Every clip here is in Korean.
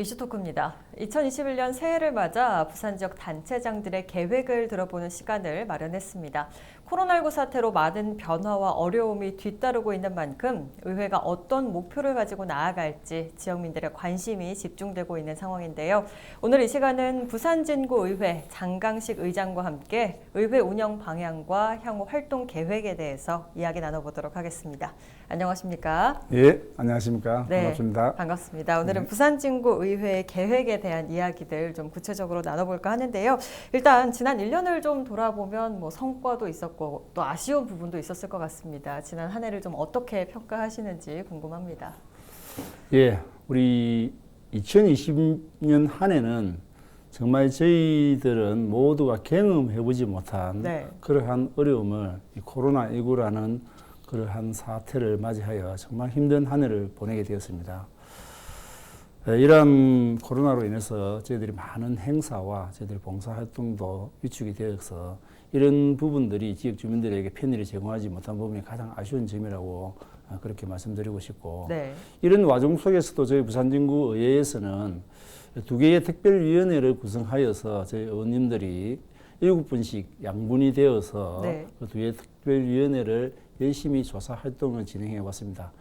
이슈토크입니다. 2021년 새해를 맞아 부산 지역 단체장들의 계획을 들어보는 시간을 마련했습니다. 코로나19 사태로 많은 변화와 어려움이 뒤따르고 있는 만큼 의회가 어떤 목표를 가지고 나아갈지 지역민들의 관심이 집중되고 있는 상황인데요. 오늘 이 시간은 부산진구의회 장강식 의장과 함께 의회 운영 방향과 향후 활동 계획에 대해서 이야기 나눠보도록 하겠습니다. 안녕하십니까? 예, 안녕하십니까? 네, 반갑습니다. 반갑습니다. 오늘은 부산진구의회 계획에 대한 이야기들 좀 구체적으로 나눠볼까 하는데요. 일단 지난 1년을 좀 돌아보면 성과도 있었고 또 아쉬운 부분도 있었을 것 같습니다. 지난 한 해를 좀 어떻게 평가하시는지 궁금합니다. 예, 우리 2020년 한 해는 정말 저희들은 모두가 경험해보지 못한 그러한 어려움을 이 코로나19라는 그러한 사태를 맞이하여 정말 힘든 한 해를 보내게 되었습니다. 이러한 코로나로 인해서 저희들이 많은 행사와 저희들 봉사활동도 위축이 되어서 이런 부분들이 지역 주민들에게 편의를 제공하지 못한 부분이 가장 아쉬운 점이라고 그렇게 말씀드리고 싶고, 이런 와중 속에서도 저희 부산진구의회에서는 2개의 특별위원회를 구성하여서 저희 의원님들이 7분씩 양분이 되어서 그 2개의 특별위원회를 열심히 조사 활동을 진행해 왔습니다.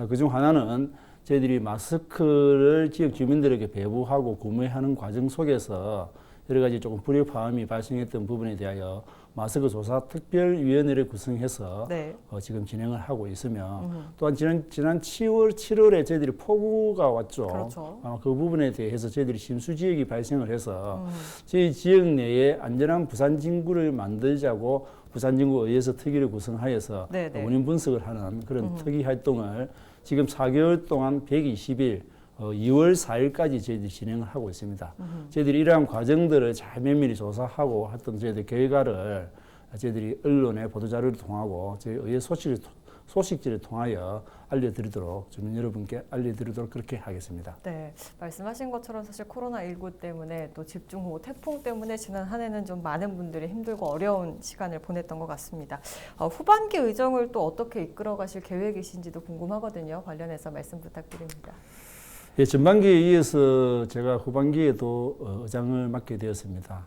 그중 하나는 저희들이 마스크를 지역 주민들에게 배부하고 구매하는 과정 속에서 여러 가지 조금 불협화음이 발생했던 부분에 대하여 마스크 조사 특별위원회를 구성해서 지금 진행을 하고 있으며, 또한 지난 7월에 저희들이 폭우가 왔죠. 그렇죠. 그 부분에 대해서 저희들이 심수 지역이 발생을 해서 저희 지역 내에 안전한 부산진구를 만들자고 부산진구의회에서 특위를 구성하여서 원인 분석을 하는 그런 특위 활동을 지금 4개월 동안 120일 2월 4일까지 저희들이 진행을 하고 있습니다. 저희들이 이러한 과정들을 잘 면밀히 조사하고 했던 저희들 결과를 저희들이 언론에 보도자료를 통하고 저희 의회 소식지를 통하여 알려드리도록 주민 여러분께 알려드리도록 그렇게 하겠습니다. 네, 말씀하신 것처럼 사실 코로나19 때문에 또 집중호우, 태풍 때문에 지난 한 해는 좀 많은 분들이 힘들고 어려운 시간을 보냈던 것 같습니다. 후반기 의정을 또 어떻게 이끌어 가실 계획이신지도 궁금하거든요. 관련해서 말씀 부탁드립니다. 예, 전반기에 이어서 제가 후반기에도 의장을 맡게 되었습니다.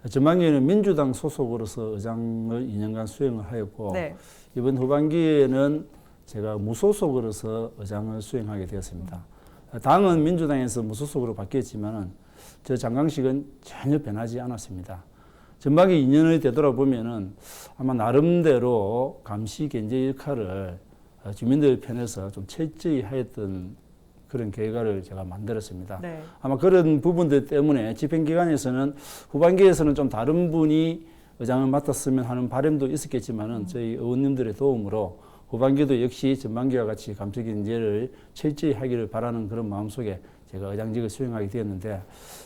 전반기에는 민주당 소속으로서 의장을 2년간 수행을 하였고, 이번 후반기에는 제가 무소속으로서 의장을 수행하게 되었습니다. 당은 민주당에서 무소속으로 바뀌었지만 저 장강식은 전혀 변하지 않았습니다. 전반기 2년을 되돌아보면은 아마 나름대로 감시 견제 역할을 주민들 편에서 좀 철저히 하였던 그런 결과를 제가 만들었습니다. 아마 그런 부분들 때문에 집행기관에서는 후반기에서는 좀 다른 분이 의장을 맡았으면 하는 바람도 있었겠지만은 저희 의원님들의 도움으로 후반기도 역시 전반기와 같이 감시 견제를 철저히 하기를 바라는 그런 마음속에 제가 의장직을 수행하게 되었는데,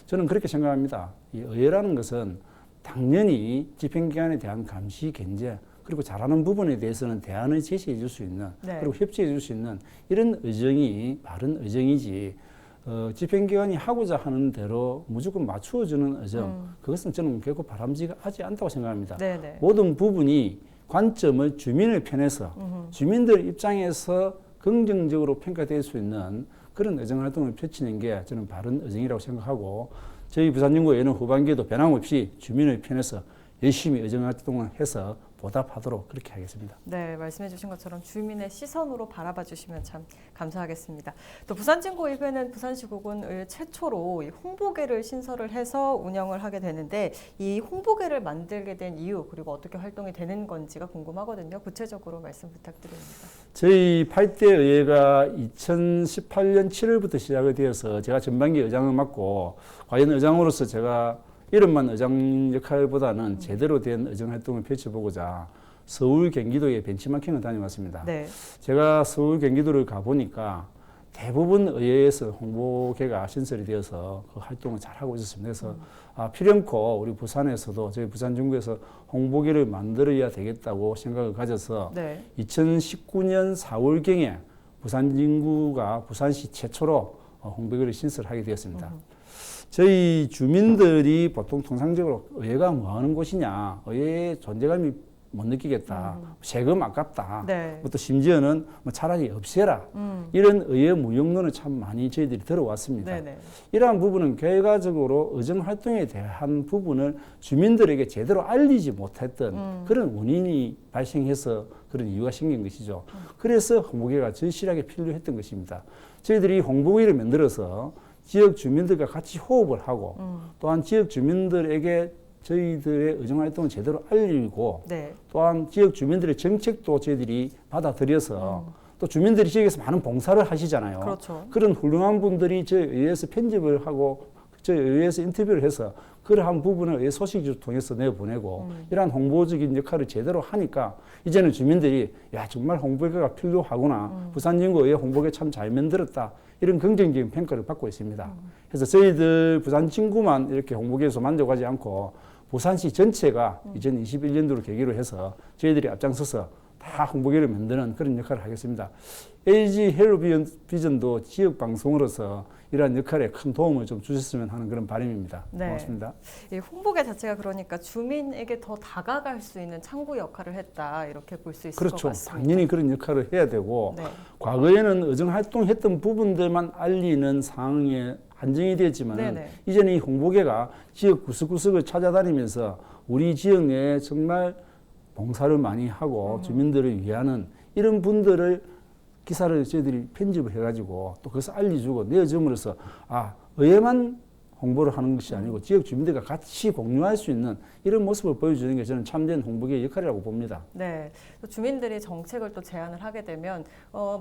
저는 그렇게 생각합니다. 이 의회라는 것은 당연히 집행기관에 대한 감시 견제, 그리고 잘하는 부분에 대해서는 대안을 제시해 줄 수 있는, 그리고 협조해 줄 수 있는 이런 의정이 바른 의정이지, 집행기관이 하고자 하는 대로 무조건 맞추어주는 의정, 그것은 저는 결코 바람직하지 않다고 생각합니다. 모든 부분이 관점을 주민의 편에서 주민들 입장에서 긍정적으로 평가될 수 있는 그런 의정활동을 펼치는 게 저는 바른 의정이라고 생각하고, 저희 부산진구의회는 후반기에도 변함없이 주민의 편에서 열심히 의정활동을 해서 보답하도록 그렇게 하겠습니다. 네, 말씀해 주신 것처럼 주민의 시선으로 바라봐 주시면 참 감사하겠습니다. 또 부산진구의회는 부산시국은 의회 최초로 이 홍보계를 신설을 해서 운영을 하게 되는데, 이 홍보계를 만들게 된 이유, 그리고 어떻게 활동이 되는 건지가 궁금하거든요. 구체적으로 말씀 부탁드립니다. 저희 8대 의회가 2018년 7월부터 시작이 되어서 제가 전반기 의장을 맡고, 과연 의장으로서 제가 이름만 의장 역할보다는 제대로 된 의정 활동을 펼쳐보고자 서울 경기도의 벤치마킹을 다녀왔습니다. 제가 서울 경기도를 가보니까 대부분 의회에서 홍보계가 신설이 되어서 그 활동을 잘하고 있었습니다. 그래서 필연코 우리 부산에서도 저희 부산진구에서 홍보계를 만들어야 되겠다고 생각을 가져서 2019년 4월경에 부산진구가 부산시 최초로 홍보계를 신설하게 되었습니다. 저희 주민들이 보통 통상적으로 의회가 뭐 하는 곳이냐, 의회의 존재감이 못 느끼겠다. 세금 아깝다. 네. 또 심지어는 뭐 차라리 없애라. 이런 의회 무용론을 참 많이 저희들이 들어왔습니다. 네네. 이러한 부분은 결과적으로 의정활동에 대한 부분을 주민들에게 제대로 알리지 못했던 그런 원인이 발생해서 그런 이유가 생긴 것이죠. 그래서 홍보계가 절실하게 필요했던 것입니다. 저희들이 홍보계를 만들어서 지역 주민들과 같이 호흡을 하고 또한 지역 주민들에게 저희들의 의정활동을 제대로 알리고 네. 또한 지역 주민들의 정책도 저희들이 받아들여서 또 주민들이 지역에서 많은 봉사를 하시잖아요. 그렇죠. 그런 훌륭한 분들이 저희 의회에서 편집을 하고 저희 의회에서 인터뷰를 해서 그러한 부분을 의회 소식지를 통해서 내보내고 이러한 홍보적인 역할을 제대로 하니까 이제는 주민들이 야 정말 홍보계가 필요하구나. 부산진구의회 홍보계 참 잘 만들었다. 이런 긍정적인 평가를 받고 있습니다. 그래서 저희들 부산진구만 이렇게 홍보계에서 만족하지 않고 부산시 전체가 2021년도를 계기로 해서 저희들이 앞장서서 다 홍보계를 만드는 그런 역할을 하겠습니다. LG 헬로비전도 지역 방송으로서 이러한 역할에 큰 도움을 좀 주셨으면 하는 그런 바람입니다. 네. 고맙습니다. 이 홍보계 자체가 그러니까 주민에게 더 다가갈 수 있는 창구 역할을 했다 이렇게 볼 수 있을 것 그렇죠. 같습니다. 당연히 그런 역할을 해야 되고 네. 과거에는 의정활동했던 부분들만 알리는 상황에 한정이 되었지만 네네. 이제는 이 홍보계가 지역 구석구석을 찾아다니면서 우리 지역 내에 정말 봉사를 많이 하고 주민들을 위하는 이런 분들을 기사를 저희들이 편집을 해가지고 또 그것을 알려주고 내어줌으로써 의회만 홍보를 하는 것이 아니고 지역 주민들과 같이 공유할 수 있는 이런 모습을 보여주는 게 저는 참된 홍보계의 역할이라고 봅니다. 네, 또 주민들이 정책을 또 제안을 하게 되면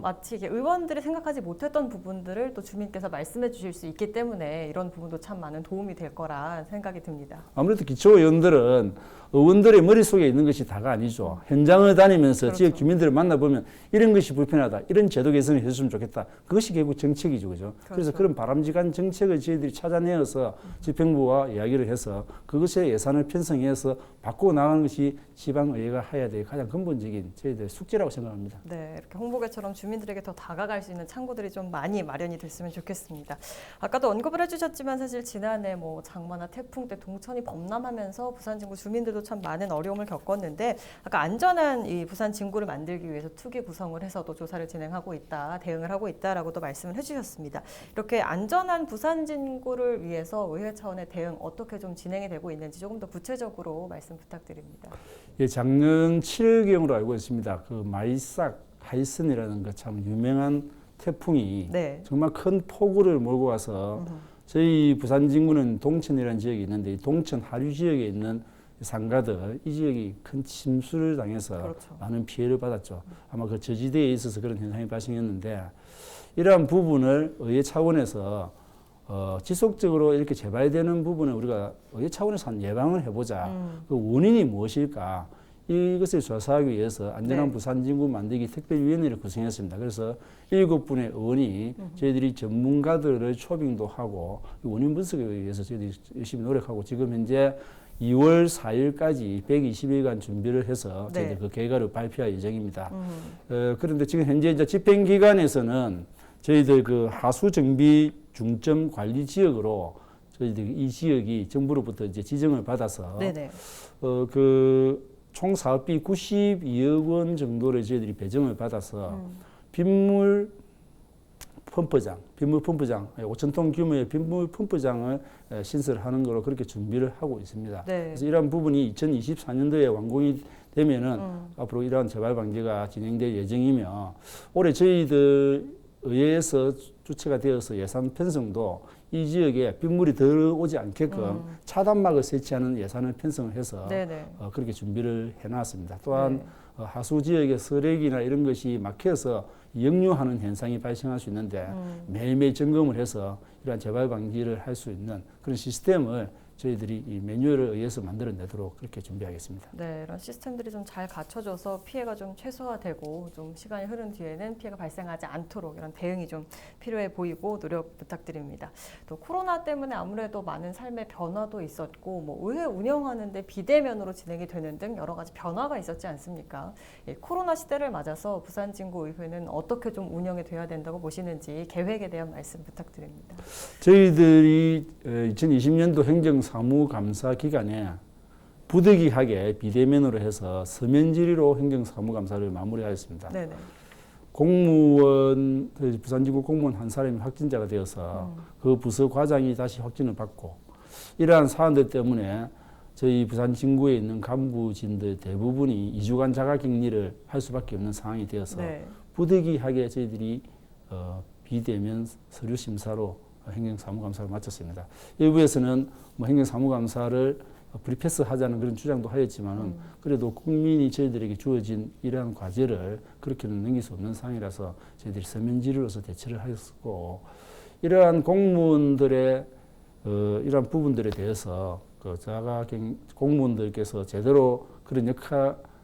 마치 이게 의원들이 생각하지 못했던 부분들을 또 주민께서 말씀해 주실 수 있기 때문에 이런 부분도 참 많은 도움이 될 거라 생각이 듭니다. 아무래도 기초의원들은 의원들의 머릿속에 있는 것이 다가 아니죠. 현장을 다니면서 그렇죠. 지역 주민들을 만나보면 이런 것이 불편하다. 이런 제도 개선을 해줬으면 좋겠다. 그것이 결국 정책이죠. 그죠? 그래서 그런 바람직한 정책을 저희들이 찾아내어서 집행부와 이야기를 해서 그것에 예산을 편성해서 바꾸어 나가는 것이 지방의회가 해야 될 가장 근본적인 저희들의 숙제라고 생각합니다. 네, 이렇게 홍보계처럼 주민들에게 더 다가갈 수 있는 창구들이 좀 많이 마련이 됐으면 좋겠습니다. 아까도 언급을 해주셨지만 사실 지난해 뭐 장마나 태풍 때 동천이 범람하면서 부산 진구 주민들도 참 많은 어려움을 겪었는데 아까 안전한 이 부산 진구를 만들기 위해서 투기 구성을 해서도 조사를 진행하고 있다, 대응을 하고 있다라고도 말씀을 해주셨습니다. 이렇게 안전한 부산 진구를 위해서 의회 차원의 대응 어떻게 좀 진행이 되고 있는지 조금 더 구체적으로 말씀 부탁드립니다. 예, 작년 7월경으로 알고 있습니다. 그 마이삭 하이슨이라는 그 참 유명한 태풍이 네. 정말 큰 폭우를 몰고 와서 저희 부산 진구는 동천이라는 지역이 있는데 이 동천 하류 지역에 있는 상가들 이 지역이 큰 침수를 당해서 그렇죠. 많은 피해를 받았죠. 아마 그 저지대에 있어서 그런 현상이 발생했는데 이러한 부분을 의회 차원에서 지속적으로 이렇게 재발되는 부분을 우리가 의회 차원에서 한 예방을 해보자. 그 원인이 무엇일까? 이것을 조사하기 위해서 안전한 부산 진구 만들기 특별위원회를 구성했습니다. 그래서 7분의 의원이 저희들이 전문가들을 초빙도 하고 원인 분석에 의해서 저희들이 열심히 노력하고 지금 현재 2월 4일까지 120일간 준비를 해서 저희들 그 결과를 발표할 예정입니다. 그런데 지금 현재 이제 집행기관에서는 저희들 그 하수 정비 중점 관리 지역으로 저희들 이 지역이 정부로부터 이제 지정을 받아서 총 사업비 92억 원 정도를 저희들이 배정을 받아서 빗물 펌프장 5,000톤 규모의 빗물 펌프장을 신설하는 거로 그렇게 준비를 하고 있습니다. 네. 그래서 이러한 부분이 2024년도에 완공이 되면은 앞으로 이러한 재발 방지가 진행될 예정이며 올해 저희들 의회에서 주체가 되어서 예산 편성도 이 지역에 빗물이 들어오지 않게끔 차단막을 설치하는 예산을 편성을 해서 그렇게 준비를 해놨습니다. 또한 하수 지역의 쓰레기나 이런 것이 막혀서 역류하는 현상이 발생할 수 있는데 매일매일 점검을 해서 이러한 재발 방지를 할 수 있는 그런 시스템을 저희들이 이 매뉴얼을 의해서 만들어내도록 그렇게 준비하겠습니다. 네, 이런 시스템들이 좀 잘 갖춰져서 피해가 좀 최소화되고 좀 시간이 흐른 뒤에는 피해가 발생하지 않도록 이런 대응이 좀 필요해 보이고 노력 부탁드립니다. 또 코로나 때문에 아무래도 많은 삶의 변화도 있었고 뭐 의회 운영하는데 비대면으로 진행이 되는 등 여러 가지 변화가 있었지 않습니까? 예, 코로나 시대를 맞아서 부산진구의회는 어떻게 좀 운영이 돼야 된다고 보시는지 계획에 대한 말씀 부탁드립니다. 저희들이 2020년도 행정사무감사 기간에 부득이하게 비대면으로 해서 서면 질의로 행정사무감사를 마무리하였습니다. 네네. 공무원, 부산지구 공무원 한 사람이 확진자가 되어서 그 부서 과장이 다시 확진을 받고 이러한 사안들 때문에 저희 부산 진구에 있는 간부진들 대부분이 2주간 자가격리를 할 수밖에 없는 상황이 되어서 네. 부득이하게 저희들이 비대면 서류 심사로 행정사무감사를 마쳤습니다. 일부에서는 뭐 행정사무감사를 프리패스 하자는 그런 주장도 하였지만은 그래도 국민이 저희들에게 주어진 이러한 과제를 그렇게는 넘길 수 없는 상황이라서 저희들이 서면 질의로서 대처를 하였고 이러한 공무원들의 이러한 부분들에 대해서 그 공무원들께서 제대로 그런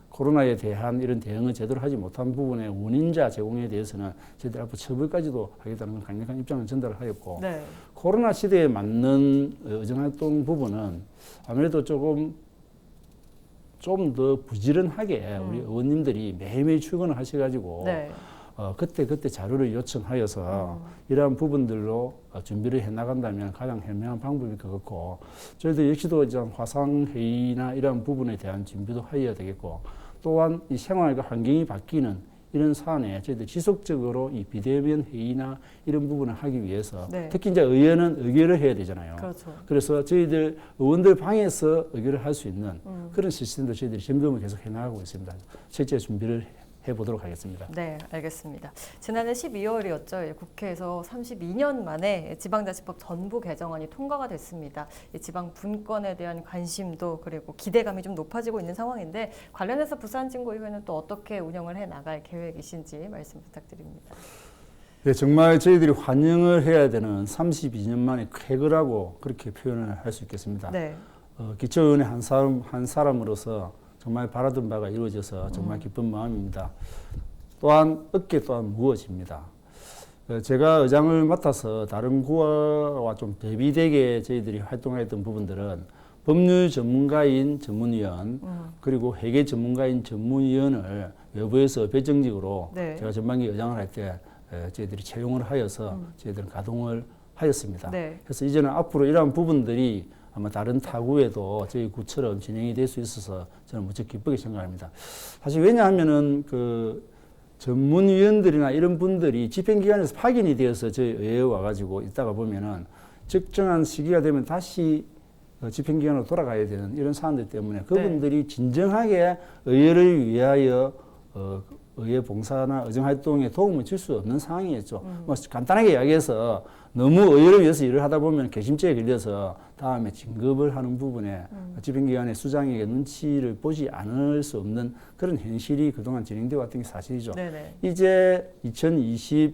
코로나에 대한 이런 대응을 제대로 하지 못한 부분의 원인자 제공에 대해서는 저희들 앞으로 처벌까지도 하겠다는 강력한 입장을 전달을 하였고 네. 코로나 시대에 맞는 의정활동 부분은 아무래도 좀 더 부지런하게 우리 의원님들이 매일매일 출근을 하셔가지고 네. 그때 자료를 요청하여서 이러한 부분들로 준비를 해나간다면 가장 현명한 방법일 것 같고 저희들 역시도 이제 화상회의나 이러한 부분에 대한 준비도 해야 되겠고 또한 이 생활과 환경이 바뀌는 이런 사안에 저희들 지속적으로 이 비대면 회의나 이런 부분을 하기 위해서 네. 특히 이제 의회는 의결을 해야 되잖아요. 그렇죠. 그래서 저희들 의원들 방에서 의결을 할 수 있는 그런 시스템도 저희들이 점검을 계속 해나가고 있습니다. 실제 준비를 해보도록 하겠습니다. 네, 알겠습니다. 지난해 12월이었죠. 국회에서 32년 만에 지방자치법 전부 개정안이 통과가 됐습니다. 이 지방 분권에 대한 관심도 그리고 기대감이 좀 높아지고 있는 상황인데 관련해서 부산진구의회는 또 어떻게 운영을 해 나갈 계획이신지 말씀 부탁드립니다. 네, 정말 저희들이 환영을 해야 되는 32년 만의 쾌거라고 그렇게 표현을 할 수 있겠습니다. 네. 기초의원의 한 사람으로서 정말 바라던 바가 이루어져서 정말 기쁜 마음입니다. 또한 어깨 또한 무거워집니다. 제가 의장을 맡아서 다른 구와 좀 대비되게 저희들이 활동했던 부분들은 법률 전문가인 전문위원 그리고 회계 전문가인 전문위원을 외부에서 배정직으로 네. 제가 전반기 의장을 할 때 저희들이 채용을 하여서 저희들은 가동을 하였습니다. 네. 그래서 이제는 앞으로 이러한 부분들이 아마 다른 타구에도 저희 구처럼 진행이 될 수 있어서 저는 무척 기쁘게 생각합니다. 사실 왜냐하면은 그 전문위원들이나 이런 분들이 집행기관에서 파견이 되어서 저희 의회에 와가지고 있다가 보면은 적정한 시기가 되면 다시 집행기관으로 돌아가야 되는 이런 사안들 때문에 그분들이 진정하게 의회를 위하여 의회 봉사나 의정활동에 도움을 줄 수 없는 상황이었죠. 뭐 간단하게 이야기해서 너무 의회를 위해서 일을 하다 보면 괘씸죄에 걸려서 다음에 진급을 하는 부분에 집행기관의 수장에게 눈치를 보지 않을 수 없는 그런 현실이 그동안 진행되어 왔던 게 사실이죠. 네네. 이제 2022년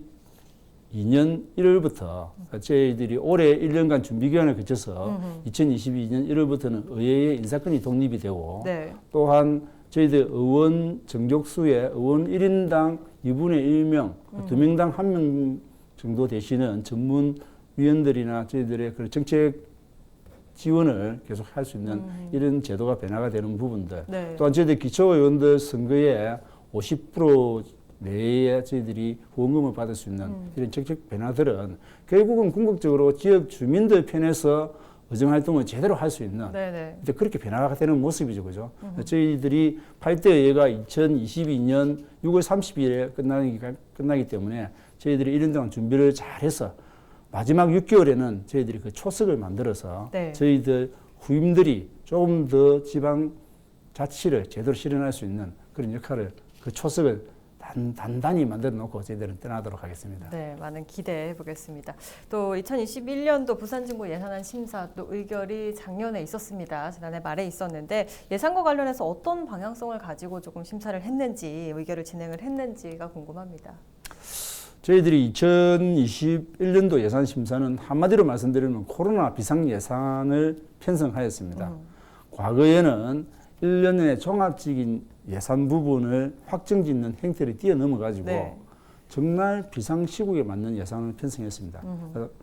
1월부터 저희들이 올해 1년간 준비기간을 거쳐서 2022년 1월부터는 의회의 인사권이 독립이 되고 네. 또한 저희들 의원 정족수의 의원 1인당 2분의 1명, 2명당 1명 정도 되시는 전문위원들이나 저희들의 그런 정책 지원을 계속 할 수 있는 이런 제도가 변화가 되는 부분들. 네. 또한 저희들 기초의원들 선거에 50% 내에 저희들이 후원금을 받을 수 있는 이런 정책 변화들은 결국은 궁극적으로 지역 주민들 편에서 의정활동을 제대로 할 수 있는 네네. 근데 그렇게 변화가 되는 모습이죠. 그죠? 저희들이 8대 의회가 2022년 6월 30일에 끝나기 때문에 저희들이 1년 동안 준비를 잘해서 마지막 6개월에는 저희들이 그 초석을 만들어서 네. 저희들 후임들이 조금 더 지방 자치를 제대로 실현할 수 있는 그런 역할을 그 초석을 단단히 만들어 놓고 저희들은 떠나도록 하겠습니다. 네, 많은 기대해 보겠습니다. 또 2021년도 부산진구 예산안 심사 또 의결이 작년에 있었습니다. 지난해 말에 있었는데 예산과 관련해서 어떤 방향성을 가지고 조금 심사를 했는지 의결을 진행을 했는지가 궁금합니다. 저희들이 2021년도 예산 심사는 한마디로 말씀드리면 코로나 비상 예산을 편성하였습니다. 과거에는 1년에 종합적인 예산 부분을 확정짓는 행태를 뛰어넘어가지고 네. 정말 비상시국에 맞는 예산을 편성했습니다.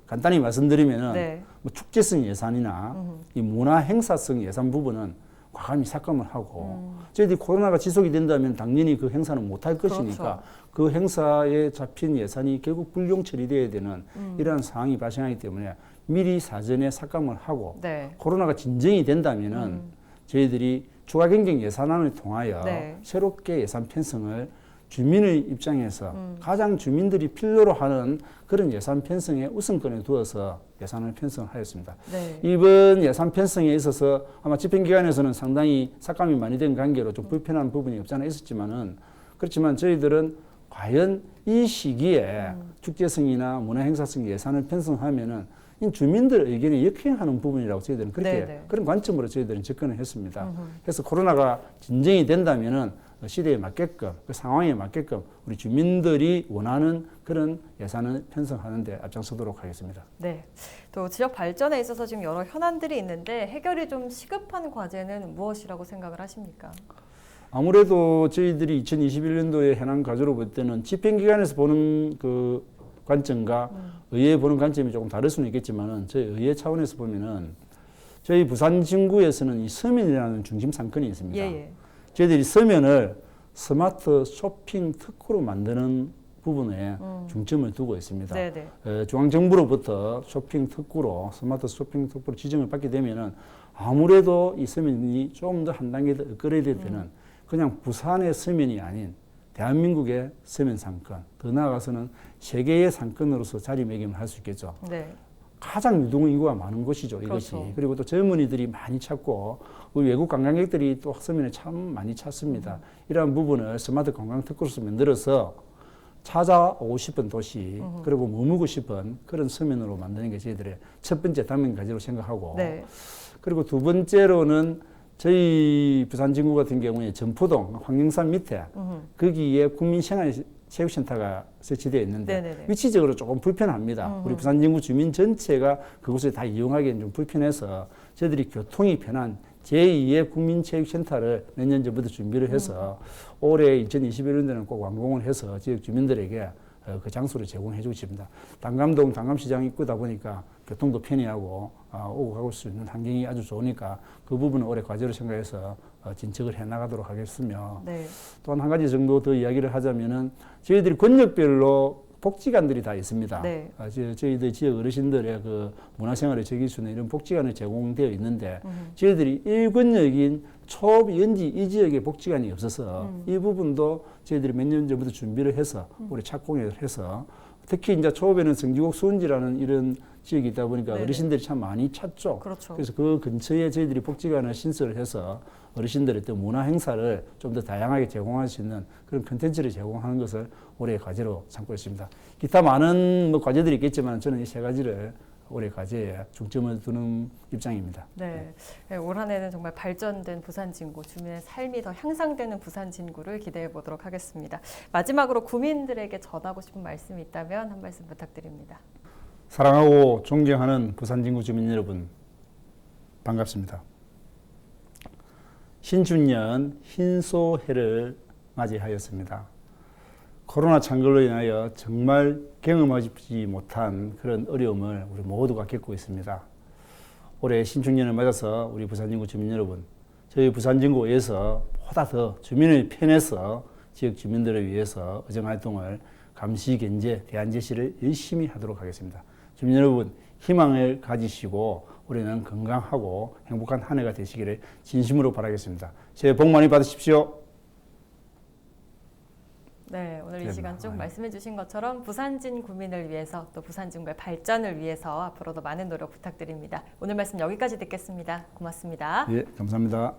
간단히 말씀드리면 네. 뭐 축제성 예산이나 이 문화행사성 예산 부분은 과감히 삭감을 하고 저희들이 코로나가 지속이 된다면 당연히 그 행사는 못할 것이니까 그렇죠. 그 행사에 잡힌 예산이 결국 불용 처리돼야 되는 이러한 상황이 발생하기 때문에 미리 사전에 삭감을 하고 네. 코로나가 진정이 된다면은 저희들이 추가 경정 예산안을 통하여 네. 새롭게 예산 편성을 주민의 입장에서 가장 주민들이 필요로 하는 그런 예산 편성에 우선권에 두어서 예산을 편성하였습니다. 네. 이번 예산 편성에 있어서 아마 집행기관에서는 상당히 삭감이 많이 된 관계로 좀 불편한 부분이 없지 않아 있었지만은 그렇지만 저희들은 과연 이 시기에 축제성이나 문화행사성 예산을 편성하면은 이 주민들 의견에 역행하는 부분이라고 저희들은 그렇게 네네. 그런 관점으로 저희들은 접근을 했습니다. 그래서 코로나가 진정이 된다면은 시대에 맞게끔 그 상황에 맞게끔 우리 주민들이 원하는 그런 예산을 편성하는 데 앞장서도록 하겠습니다. 네. 또 지역 발전에 있어서 지금 여러 현안들이 있는데 해결이 좀 시급한 과제는 무엇이라고 생각을 하십니까? 아무래도 저희들이 2021년도에 현안 가지로 볼 때는 집행기관에서 보는 그 관점과 의회 보는 관점이 조금 다를 수는 있겠지만은 저희 의회 차원에서 보면은 저희 부산 진구에서는 이 서면이라는 중심 상권이 있습니다. 예. 저희들이 서면을 스마트 쇼핑 특구로 만드는 부분에 중점을 두고 있습니다. 네네. 중앙정부로부터 쇼핑 특구로 스마트 쇼핑 특구로 지정을 받게 되면은 아무래도 이 서면이 좀 더 한 단계 더 업그레이드 되는 그냥 부산의 서면이 아닌 대한민국의 서면 상권, 더 나아가서는 세계의 상권으로서 자리매김을 할 수 있겠죠. 네. 가장 유동인구가 많은 곳이죠, 이것이. 그렇죠. 그리고 또 젊은이들이 많이 찾고 우리 외국 관광객들이 또 서면에 참 많이 찾습니다. 이러한 부분을 스마트 관광 특구로서 만들어서 찾아오고 싶은 도시, 그리고 머무고 싶은 그런 서면으로 만드는 게 저희들의 첫 번째 당면 과제로 생각하고, 네. 그리고 두 번째로는 저희 부산 진구 같은 경우에 전포동 황령산 밑에 거기에 국민생활체육센터가 설치되어 있는데 네네네. 위치적으로 조금 불편합니다. 우리 부산 진구 주민 전체가 그곳을 다 이용하기엔 좀 불편해서 저희들이 교통이 편한 제2의 국민체육센터를 몇 년 전부터 준비를 해서 올해 2021년도에는 꼭 완공을 해서 지역 주민들에게 그 장소를 제공해주고 있습니다. 단감동 단감시장 입구다 보니까 교통도 편리하고 오고 가고 수 있는 환경이 아주 좋으니까 그 부분은 올해 과제로 생각해서 진척을 해나가도록 하겠으며 네. 또 한 가지 정도 더 이야기를 하자면은 저희들이 권역별로 복지관들이 다 있습니다. 네. 저희들 지역 어르신들의 그 문화생활을 즐길 수 있는 이런 복지관이 제공되어 있는데 저희들이 1권역인 초읍, 연지 이 지역에 복지관이 없어서 이 부분도 저희들이 몇 년 전부터 준비를 해서 올해 착공을 해서 특히 이제 초읍에는 성지곡 수원지라는 이런 지역이 있다 보니까 네네. 어르신들이 참 많이 찾죠. 그렇죠. 그래서 그 근처에 저희들이 복지관을 신설을 해서 어르신들의 또 문화 행사를 좀 더 다양하게 제공할 수 있는 그런 컨텐츠를 제공하는 것을 올해의 과제로 삼고 있습니다. 기타 많은 뭐 과제들이 있겠지만 저는 이 세 가지를 올해 과제에 중점을 두는 입장입니다. 네. 네, 올 한 해는 정말 발전된 부산 진구, 주민의 삶이 더 향상되는 부산 진구를 기대해 보도록 하겠습니다. 마지막으로 구민들에게 전하고 싶은 말씀이 있다면 한 말씀 부탁드립니다. 사랑하고 존경하는 부산 진구 주민 여러분, 반갑습니다. 신춘년 흰소해를 맞이하였습니다. 코로나 창궐로 인하여 정말 경험하지 못한 그런 어려움을 우리 모두가 겪고 있습니다. 올해 신축년을 맞아서 우리 부산진구 주민 여러분, 저희 부산진구에서 보다 더 주민의 편에서 지역 주민들을 위해서 의정활동을 감시, 견제, 대안 제시를 열심히 하도록 하겠습니다. 주민 여러분, 희망을 가지시고 올해는 건강하고 행복한 한 해가 되시기를 진심으로 바라겠습니다. 새해 복 많이 받으십시오. 네, 오늘 이 시간 쭉 말씀해 주신 것처럼 부산진 구민을 위해서 또 부산진구의 발전을 위해서 앞으로도 많은 노력 부탁드립니다. 오늘 말씀 여기까지 듣겠습니다. 고맙습니다. 예, 감사합니다.